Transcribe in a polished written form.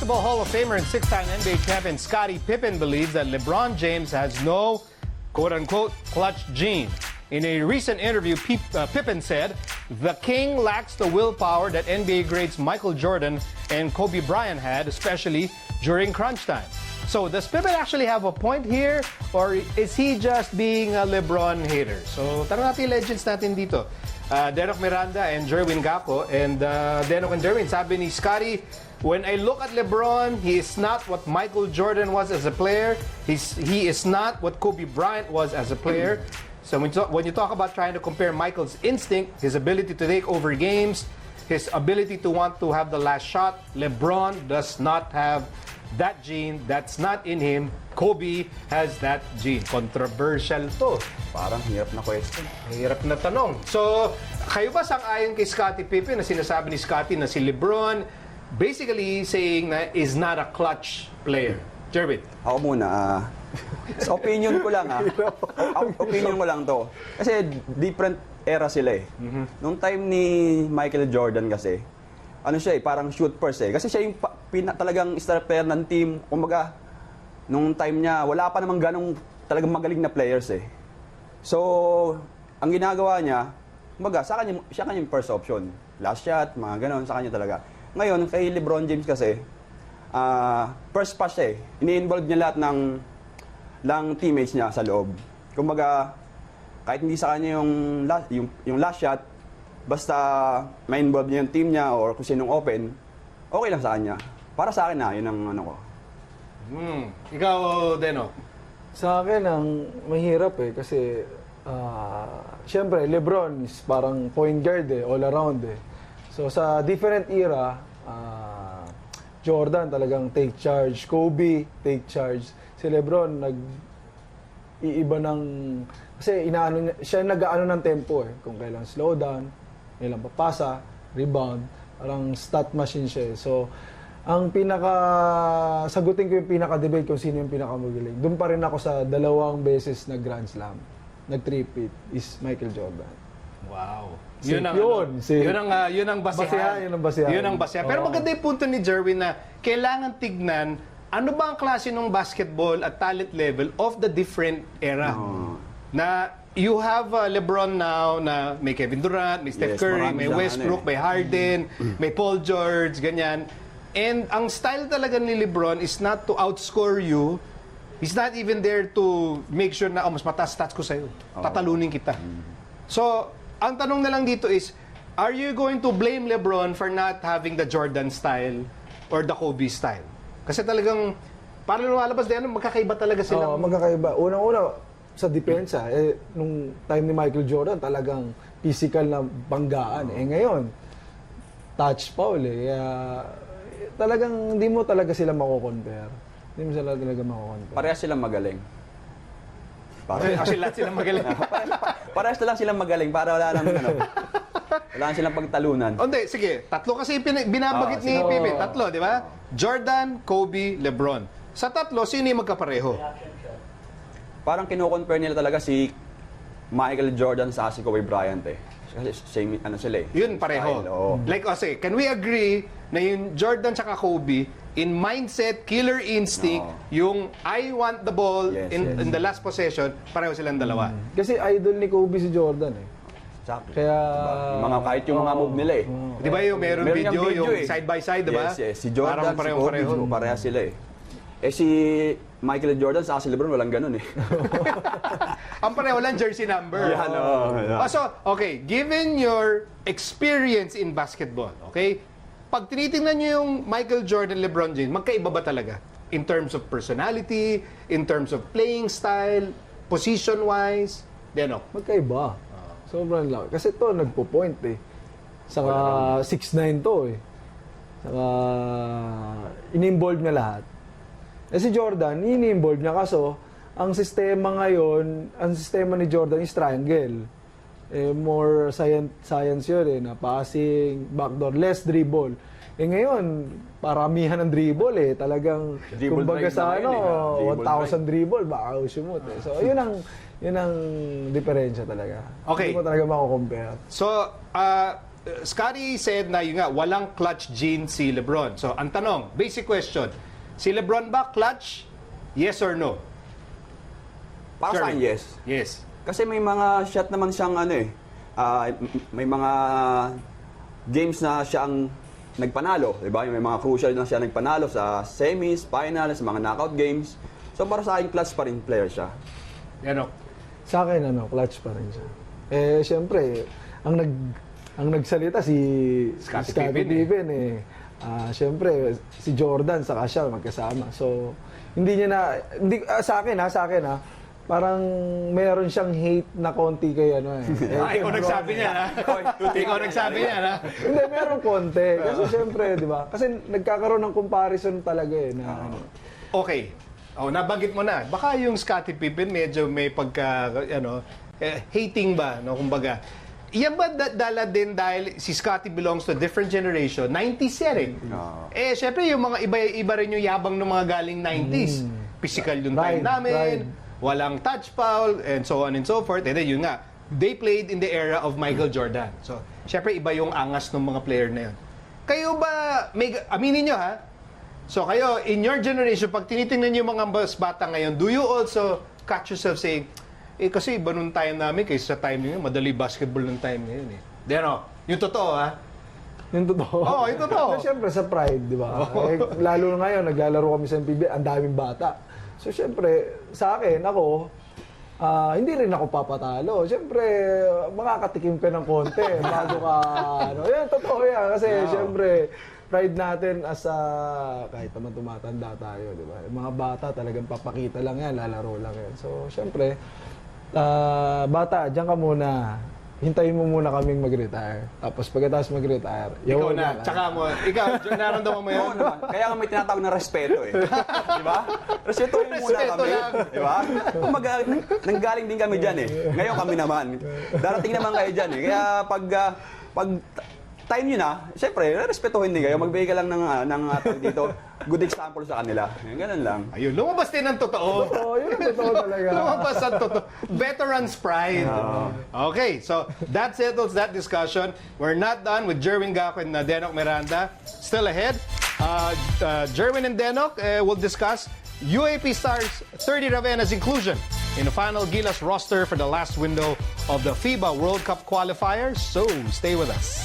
Basketball Hall of Famer and six-time NBA champion Scottie Pippen believes that LeBron James has no quote-unquote clutch gene. In a recent interview, Pippen said, "The King lacks the willpower that NBA greats Michael Jordan and Kobe Bryant had, especially during crunch time." So, does Pippen actually have a point here, or is he just being a LeBron hater? So, tanong natin yung legends natin dito. Denok Miranda and Jerwin Gaco. And Denok and Jerwin, sabi ni Scottie, "When I look at LeBron, he is not what Michael Jordan was as a player. He is not what Kobe Bryant was as a player." So when you talk about trying to compare Michael's instinct, his ability to take over games, his ability to want to have the last shot, LeBron does not have that gene. That's not in him. Kobe has that gene. Controversial to. Parang hirap na question. Hirap na tanong. So, kayo ba sang-ayon kay Scottie Pippen na sinasabi ni Scottie na si LeBron basically saying na is not a clutch player? Jervin? Ako muna, sa opinion ko lang opinion ko lang to. Kasi different era sila eh. Nung time ni Michael Jordan kasi, ano siya eh, parang shoot first eh. Kasi siya yung talagang star player ng team. Kumbaga, nung time niya, wala pa namang ganong talagang magaling na players eh. So, ang ginagawa niya, kumbaga, siya kanya yung first option. Last shot, mga ganon, sa kanya talaga. Ngayon, kay LeBron James kasi, first pass siya eh. Ini-involve niya lahat ng teammates niya sa loob. Kumbaga, kahit hindi sa kanya yung last shot, basta ma-involve niya yung team niya or kung sinong open, okay lang sa kanya. Para sa akin yun ang ano ko. Ikaw, Denok? Sa akin, ang mahirap eh. Kasi, syempre, LeBron is parang point guard eh, all around eh. So, sa different era, Jordan talagang take charge. Kobe, take charge. Si LeBron, iiba ng... Kasi siya nag-aano ng tempo eh. Kung kailan slow down, kailan papasa, rebound. Parang stat machine siya eh. So, ang sagutin ko yung pinaka-debate kung sino yung pinaka-magaling. Doon pa rin ako sa 2 beses na Grand Slam. Nag-3-peat is Michael Jordan. Wow. Yun ang basehan. Yun ang basehan. Yun ang basehan. Pero maganda yung punto ni Jerwin na kailangan tignan ano ba ang klase ng basketball at talent level of the different era. Na you have LeBron now na may Kevin Durant, may Steph Curry, may Westbrook, may Harden, may Paul George, ganyan. And ang style talaga ni LeBron is not to outscore you. He's not even there to make sure na mas mataas stats ko sa'yo. Tatalunin kita. So, ang tanong na lang dito is, are you going to blame LeBron for not having the Jordan style or the Kobe style? Kasi talagang, parang lumalabas din, magkakaiba talaga sila. Magkakaiba. Unang-una, sa depensa, nung time ni Michael Jordan, talagang physical na banggaan. Ngayon, touch foul eh. Talagang hindi mo talaga sila mako-compare. Hindi mo sila talaga mako-compare. Parehas silang magaling. Actually, lahat silang magaling. Parehas na lang silang magaling para wala nang silang pagtalunan. Hindi, sige. Tatlo kasi binabagit ni Pippen. Tatlo, di ba? Jordan, Kobe, LeBron. Sa tatlo, sino yung magkapareho? Parang kino-compare nila talaga si Michael Jordan sa si Kobe Bryant eh. Kasi same sila eh. Yun, pareho. Style, Like, can we agree na yung Jordan tsaka Kobe, in mindset, killer instinct, yung I want the ball in the last possession, pareho silang dalawa. Kasi idol ni Kobe si Jordan eh. Exactly. Kaya... Diba? Kahit yung mga move nila eh. Di ba yung meron video, yung side by side, di ba? Yes. Si Jordan, parang si Kobe, parehas sila eh. Si Michael Jordan sa si LeBron walang ganun eh. Ang pareho lang jersey number. So, okay, given your experience in basketball, okay, pag tinitingnan nyo yung Michael Jordan, LeBron James, magkaiba ba talaga? In terms of personality, in terms of playing style, position-wise, Denok? Magkaiba. Sobrang laki. Kasi to nagpo-point eh. Saka 6'9" to eh. Saka in-involve na lahat. Si Jordan, in-involve niya kaso ang sistema ngayon, ang sistema ni Jordan is triangle. More science yun eh, na passing, backdoor, less dribble. Ngayon, paramihan ng dribble eh. Talagang, Dribble kumbaga drive sa na ngayon 1,000 dribble, baka usimot eh. So, yun ang diferensya talaga. Okay. Hindi mo talaga mako-compare. So, Scotty said na yun nga, walang clutch gene si LeBron. So, ang tanong, basic question, si LeBron ba clutch? Yes or no? Para sa akin, yes. Yes. Kasi may mga shot naman siyang may mga games na siyang nagpanalo, di ba? May mga crucial na siya nagpanalo sa semis, finals, mga knockout games. So para sa akin, clutch pa rin player siya. Yan o. Sa akin, clutch pa rin siya. Eh, siyempre, ang nagsalita si Scottie Pippen eh. Siyempre, si Jordan saka siya magkasama. So, sa akin parang meron siyang hate na konti kay Ikaw nagsabi niya, ha? Ikaw nagsabi niya, ha? Hindi, meron konti. Kasi siyempre, di ba? Kasi nagkakaroon ng comparison talaga eh. Okay. Nabanggit mo na. Baka yung Scottie Pippen medyo may pagka, hating ba, no? Kumbaga. Yan ba dala din dahil si Scottie belongs to a different generation? 90s yan eh. Syempre yung mga iba rin yung yabang ng mga galing 90s. Physical yung time namin. Walang touch foul, and so on and so forth. And then yun nga, they played in the era of Michael Jordan. So, syempre iba yung angas ng mga player na yun. Kayo ba, aminin nyo ha, so kayo, in your generation, pag tinitingnan nyo yung mga bata ngayon, do you also catch yourself saying, kasi iba nung time namin, kaysa sa time nyo, madali basketball ng time ngayon eh. Then, yung totoo ha, Yung totoo. Oo, yung totoo. Siyempre, sa pride, di ba? Lalo na ngayon, naglalaro kami sa MPB, ang daming bata. So, siyempre, sa akin, ako, hindi rin ako papatalo. Siyempre, makakatikim ka ng konti bago ka, yan, totoo yan. Kasi, siyempre, pride natin as kahit naman tumatanda tayo, di ba? Yung mga bata talagang papakita lang yan, lalaro lang yan. So, siyempre, bata, diyan ka muna. Hintayin mo muna kaming mag-retire. Tapos pagkatapos mag-retire, ikaw na. Tsaka mo, ikaw, naramdaman mo yun? Oo naman. Kaya nga may tinatawag na respeto eh. Di ba? Respeto muna Respeto kami. lang. Di ba? Nanggaling din kami dyan eh. Ngayon kami naman. Darating naman kayo dyan eh. Kaya pag time nyo na, siyempre, respetuhin din kayo. Magbigay ka lang ng tawag dito, good example sa kanila. Ganun lang. Ayun, lumabas din ang totoo. Oo, yun ang totoo talaga. Lumabas ang totoo. Veteran's pride. Okay, so that settles that discussion. We're not done with Jerwin Gaco and Denok Miranda. Still ahead. Jerwin and Denok will discuss UAP Stars 30 Ravena's inclusion in the final Gilas roster for the last window of the FIBA World Cup qualifiers. So stay with us.